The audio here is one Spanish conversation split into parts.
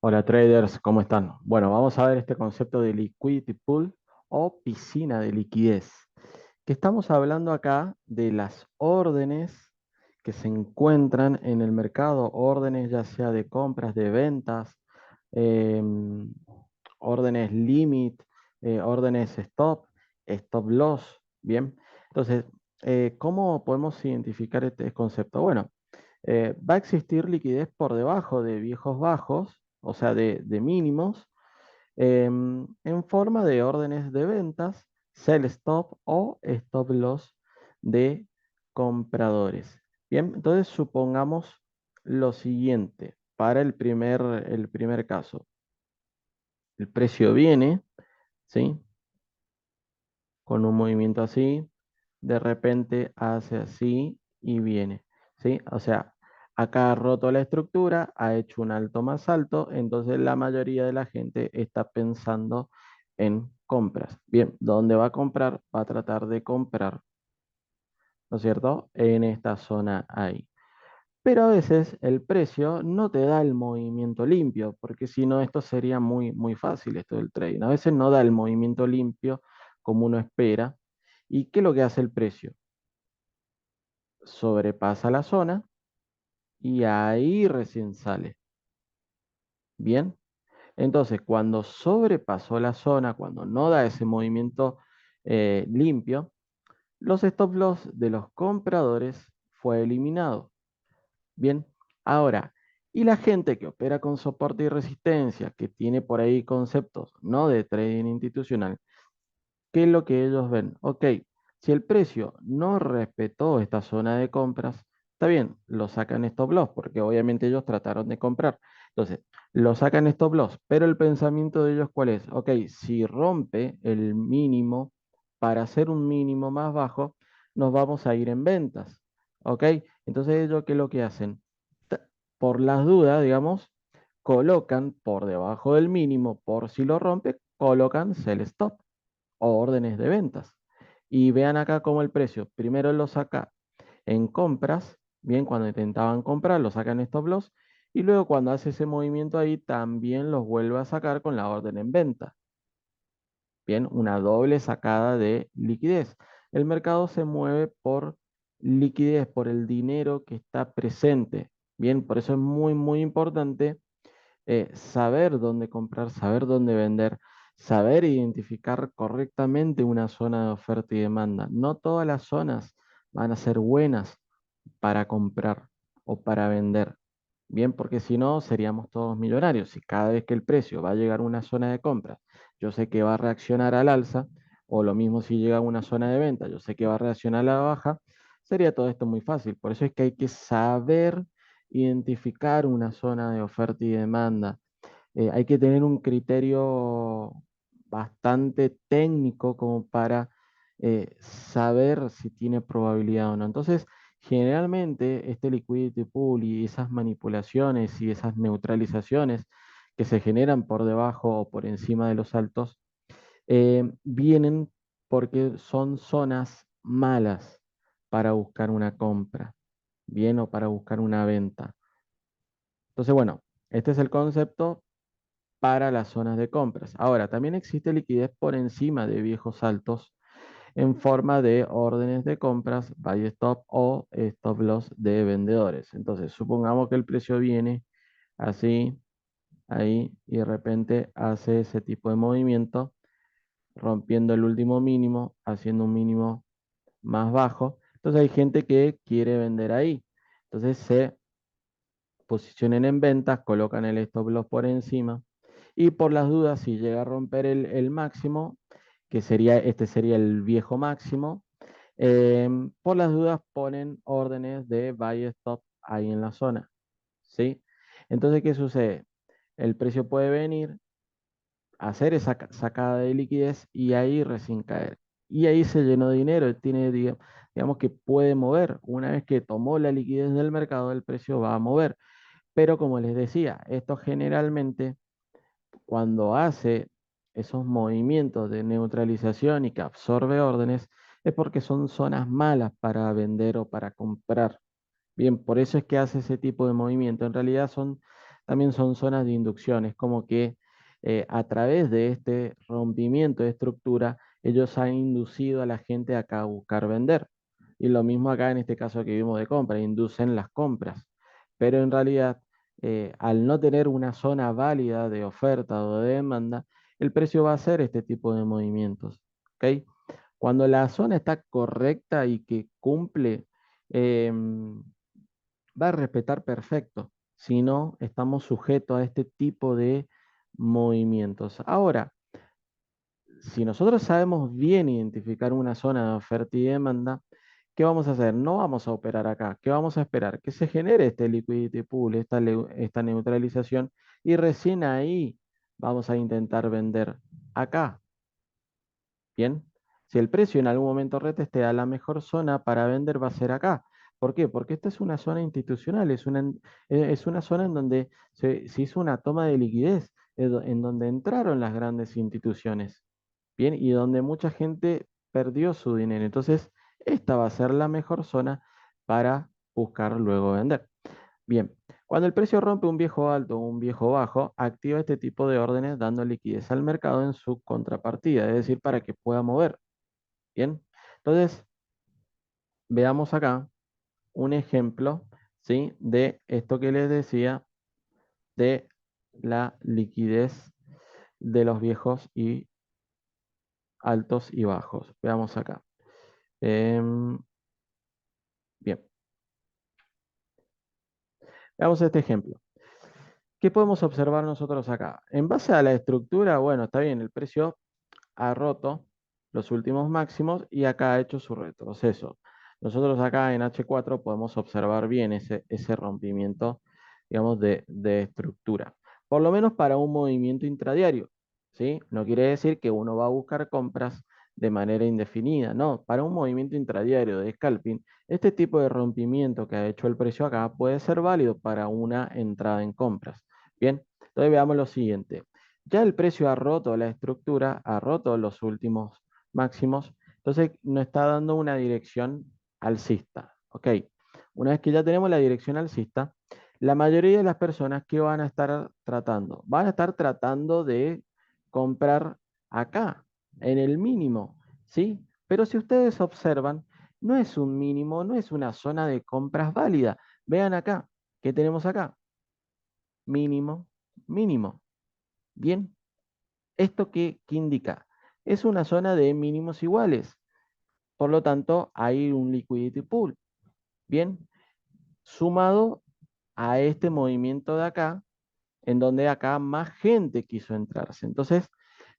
Hola traders, ¿cómo están? Bueno, vamos a ver este concepto de liquidity pool o piscina de liquidez, que estamos hablando acá de las órdenes que se encuentran en el mercado, órdenes ya sea de compras, de ventas, em, órdenes limit, órdenes stop, stop loss, ¿bien? Entonces, ¿cómo podemos identificar este concepto? Bueno, va a existir liquidez por debajo de viejos bajos, o sea, de mínimos, en forma de órdenes de ventas, sell stop o stop loss de compradores. Bien, entonces supongamos lo siguiente para el primer caso. El precio viene, ¿sí? Con un movimiento así, de repente hace así y viene, ¿sí? O sea, acá ha roto la estructura, ha hecho un alto más alto, entonces la mayoría de la gente está pensando en compras. Bien, ¿dónde va a comprar? Va a tratar de comprar, ¿no es cierto? En esta zona ahí. Pero a veces el precio no te da el movimiento limpio, porque si no, esto sería muy, muy fácil, esto del trading. A veces no da el movimiento limpio como uno espera. ¿Y qué es lo que hace el precio? Sobrepasa la zona y ahí recién sale. Bien, entonces cuando sobrepasó la zona, cuando no da ese movimiento limpio, los stop loss de los compradores fue eliminado. Bien, ahora, y la gente que opera con soporte y resistencia, que tiene por ahí conceptos no de trading institucional, ¿qué es lo que ellos ven? Ok, si el precio no respetó esta zona de compras, está bien, lo sacan stop loss, porque obviamente ellos trataron de comprar. Entonces, lo sacan stop loss, pero el pensamiento de ellos, ¿cuál es? Ok, si rompe el mínimo para hacer un mínimo más bajo, nos vamos a ir en ventas. Ok, entonces ellos, ¿qué es lo que hacen? Ta- Por las dudas, digamos, colocan por debajo del mínimo, por si lo rompe, colocan sell stop o órdenes de ventas. Y vean acá cómo el precio, primero lo saca en compras, bien, cuando intentaban comprar, lo sacan en stop loss, y luego cuando hace ese movimiento ahí, también los vuelve a sacar con la orden en venta. Bien, una doble sacada de liquidez. El mercado se mueve por liquidez, por el dinero que está presente. Bien, por eso es muy, muy importante saber dónde comprar, saber dónde vender, saber identificar correctamente una zona de oferta y demanda. No todas las zonas van a ser buenas para comprar o para vender. Bien, porque si no, seríamos todos millonarios. Y cada vez que el precio va a llegar a una zona de compra, yo sé que va a reaccionar al alza, o lo mismo si llega a una zona de venta, yo sé que va a reaccionar a la baja, sería todo esto muy fácil. Por eso es que hay que saber identificar una zona de oferta y demanda. Hay que tener un criterio bastante técnico como para saber si tiene probabilidad o no. Entonces, generalmente este liquidity pool y esas manipulaciones y esas neutralizaciones que se generan por debajo o por encima de los altos, vienen porque son zonas malas para buscar una compra, bien, o para buscar una venta. Entonces, bueno, este es el concepto para las zonas de compras. Ahora, también existe liquidez por encima de viejos altos en forma de órdenes de compras, buy stop o stop loss de vendedores. Entonces, supongamos que el precio viene así, ahí, y de repente hace ese tipo de movimiento, rompiendo el último mínimo, haciendo un mínimo más bajo. Entonces, hay gente que quiere vender ahí. Entonces, se posicionen en ventas, colocan el stop loss por encima y por las dudas, si llega a romper el máximo, que sería, este sería el viejo máximo, por las dudas ponen órdenes de buy stop ahí en la zona, ¿sí? Entonces, ¿qué sucede? El precio puede venir, hacer esa sacada de liquidez y ahí recién caer. Y ahí se llenó de dinero, tiene, digamos que puede mover. Una vez que tomó la liquidez del mercado, el precio va a mover. Pero como les decía, esto generalmente cuando hace esos movimientos de neutralización y que absorbe órdenes, es porque son zonas malas para vender o para comprar. Bien, por eso es que hace ese tipo de movimiento. En realidad son también son zonas de inducción. Es como que a través de este rompimiento de estructura, ellos han inducido a la gente acá a buscar vender. Y lo mismo acá en este caso que vimos de compra, inducen las compras. Pero en realidad, al no tener una zona válida de oferta o de demanda, el precio va a hacer este tipo de movimientos. ¿Ok? Cuando la zona está correcta y que cumple, va a respetar perfecto. Si no, estamos sujetos a este tipo de movimientos. Ahora, si nosotros sabemos bien identificar una zona de oferta y demanda, ¿qué vamos a hacer? No vamos a operar acá. ¿Qué vamos a esperar? Que se genere este liquidity pool, esta neutralización, y recién ahí vamos a intentar vender acá. Bien, si el precio en algún momento retestea, la mejor zona para vender va a ser acá. ¿Por qué? Porque esta es una zona institucional, es una zona en donde se hizo una toma de liquidez, en donde entraron las grandes instituciones, bien, y donde mucha gente perdió su dinero. Entonces, esta va a ser la mejor zona para buscar luego vender. Bien, cuando el precio rompe un viejo alto o un viejo bajo, activa este tipo de órdenes dando liquidez al mercado en su contrapartida, es decir, para que pueda mover. Bien, entonces veamos acá un ejemplo, ¿sí? De esto que les decía de la liquidez de los viejos y altos y bajos. Veamos acá. Em, bien, veamos este ejemplo. ¿Qué podemos observar nosotros acá? En base a la estructura, bueno, está bien, el precio ha roto los últimos máximos y acá ha hecho su retroceso. Nosotros acá en H4 podemos observar bien ese rompimiento, digamos, de estructura. Por lo menos para un movimiento intradiario, ¿sí? No quiere decir que uno va a buscar compras de manera indefinida, no. Para un movimiento intradiario de scalping, este tipo de rompimiento que ha hecho el precio acá puede ser válido para una entrada en compras. Bien, entonces veamos lo siguiente. Ya el precio ha roto la estructura, ha roto los últimos máximos, entonces nos está dando una dirección alcista. Ok, una vez que ya tenemos la dirección alcista, la mayoría de las personas que van a estar tratando, van a estar tratando de comprar acá, en el mínimo, ¿sí? Pero si ustedes observan, no es un mínimo, no es una zona de compras válida. Vean acá, ¿qué tenemos acá? Mínimo, mínimo. Bien, ¿esto qué indica? Es una zona de mínimos iguales. Por lo tanto, hay un liquidity pool. Bien, sumado a este movimiento de acá, en donde acá más gente quiso entrarse. Entonces,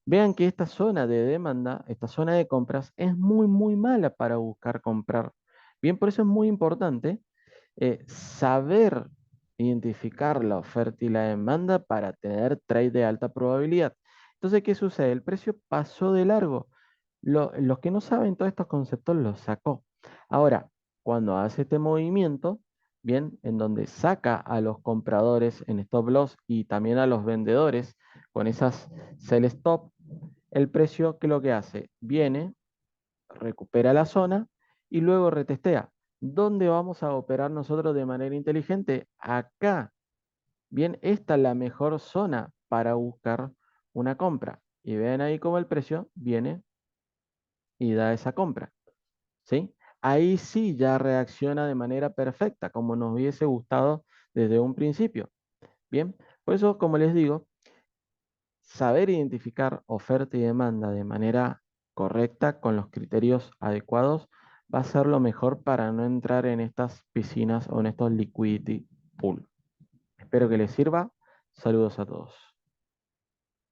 vean que esta zona de demanda, esta zona de compras, es muy, muy mala para buscar comprar. Bien, por eso es muy importante saber identificar la oferta y la demanda para tener trade de alta probabilidad. Entonces, ¿qué sucede? El precio pasó de largo. Los que no saben todos estos conceptos los sacó. Ahora, cuando hace este movimiento, bien, en donde saca a los compradores en stop loss y también a los vendedores con esas sell stop, el precio, ¿qué es lo que hace? Viene, recupera la zona y luego retestea. ¿Dónde vamos a operar nosotros de manera inteligente? Acá. Bien, esta es la mejor zona para buscar una compra. Y vean ahí cómo el precio viene y da esa compra. ¿Sí? Ahí sí ya reacciona de manera perfecta, como nos hubiese gustado desde un principio. Bien, por eso, como les digo, saber identificar oferta y demanda de manera correcta, con los criterios adecuados, va a ser lo mejor para no entrar en estas piscinas o en estos liquidity pool. Espero que les sirva. Saludos a todos.